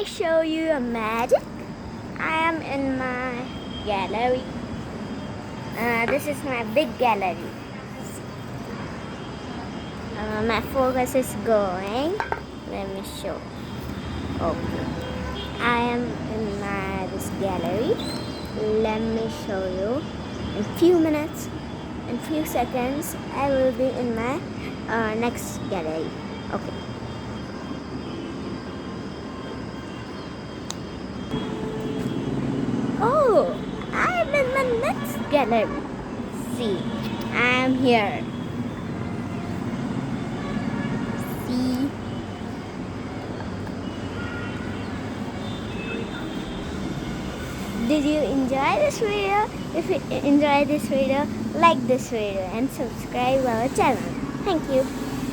I show you a magic? I am in my gallery. This is my big gallery. My focus is going. Let me show. Okay. I am in this gallery. Let me show you. In few minutes, in few seconds, I will be in my next gallery. Okay. Oh, I am in my next gallery. See, I am here. See. Did you enjoy this video? If you enjoyed this video, like this video and subscribe our channel. Thank you.